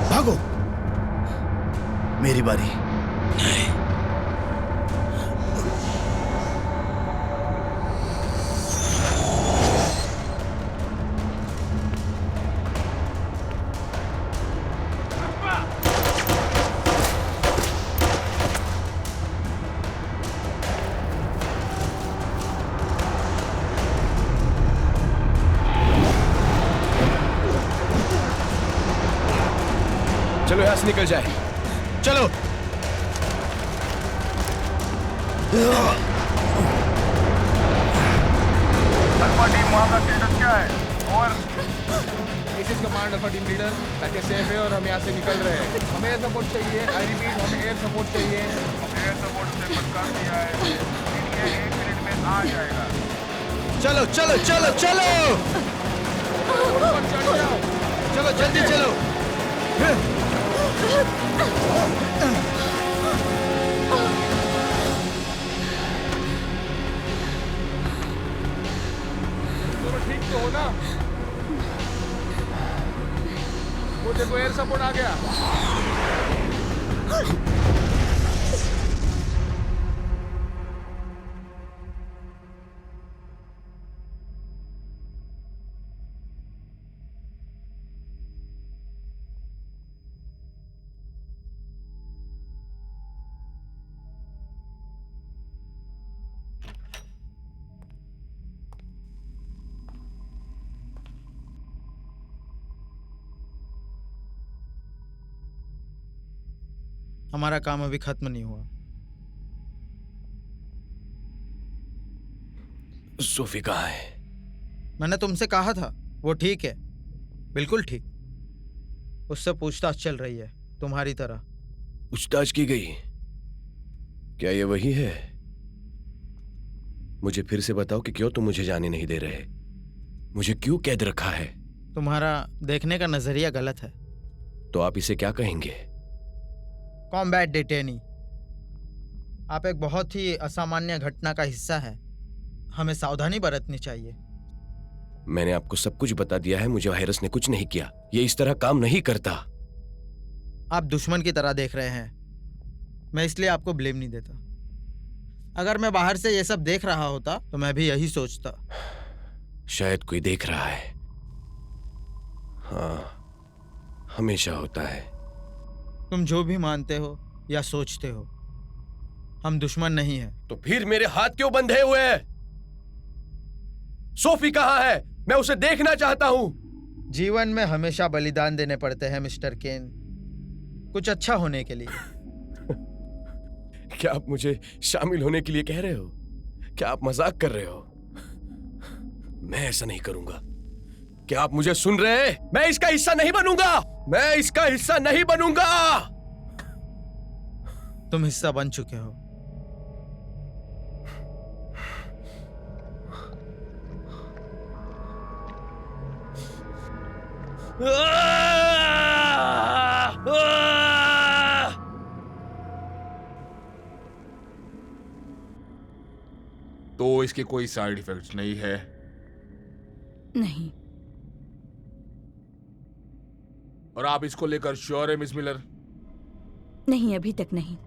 भागो। मेरी बारी। चलो यहाँ से निकल जाए। चलो। अल्फा टीम, वहाँ का स्टेटस क्या है? और this is command alpha team leader, ताकि सेफ है और हम यहाँ से निकल रहे हैं। हमें एयर सपोर्ट चाहिए। आई रिपीट, हमें एयर सपोर्ट चाहिए। एयर सपोर्ट से पक्का किया है, ये 1 मिनट में आ जाएगा। चलो चलो चलो चलो ऊपर चढ़ जाओ। चलो, जल्दी चलो। दोनों ठीक तो हो ना? वो देखो, एयर सपोर्ट आ गया। हमारा काम अभी खत्म नहीं हुआ। सोफी कहाँ है? मैंने तुमसे कहा था, वो ठीक है, बिल्कुल ठीक। उससे पूछताछ चल रही है, तुम्हारी तरह। पूछताछ की गई? क्या ये वही है? मुझे फिर से बताओ कि क्यों तुम मुझे जाने नहीं दे रहे? मुझे क्यों कैद रखा है? तुम्हारा देखने का नजरिया गलत है। तो आप इसे क्या कहेंगे? Combat detainee. आप एक बहुत ही असामान्य घटना का हिस्सा है। हमें सावधानी बरतनी चाहिए। मैंने आपको सब कुछ बता दिया है। मुझे वायरस ने कुछ नहीं किया। ये इस तरह काम नहीं करता। आप दुश्मन की तरह देख रहे हैं। मैं इसलिए आपको ब्लेम नहीं देता। अगर मैं बाहर से ये सब देख रहा होता तो मैं भी यही सोचता। शायद कोई देख रहा है। हाँ, हमेशा होता है। तुम जो भी मानते हो या सोचते हो, हम दुश्मन नहीं हैं। तो फिर मेरे हाथ क्यों बंधे हुए हैं? सोफी कहाँ है? मैं उसे देखना चाहता हूं। जीवन में हमेशा बलिदान देने पड़ते हैं मिस्टर केन, कुछ अच्छा होने के लिए। क्या आप मुझे शामिल होने के लिए कह रहे हो? क्या आप मजाक कर रहे हो? मैं ऐसा नहीं करूंगा। क्या आप मुझे सुन रहे हैं? मैं इसका हिस्सा नहीं बनूंगा। मैं इसका हिस्सा नहीं बनूंगा। तुम हिस्सा बन चुके हो। तो इसके कोई साइड इफेक्ट्स नहीं है? नहीं। और आप इसको लेकर श्योर है मिस मिलर? नहीं, अभी तक नहीं।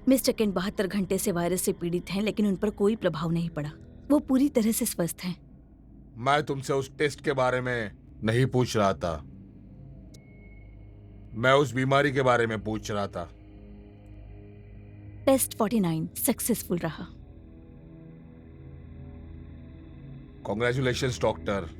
मिस्टर केन 72 घंटे से वायरस से पीड़ित हैं, लेकिन उन पर कोई प्रभाव नहीं पड़ा। वो पूरी तरह से स्वस्थ हैं। मैं तुमसे उस टेस्ट के बारे में नहीं पूछ रहा था। मैं उस बीमारी के बारे में पूछ रहा था। टेस्ट 49 सक्सेसफुल रहा। Congratulations doctor.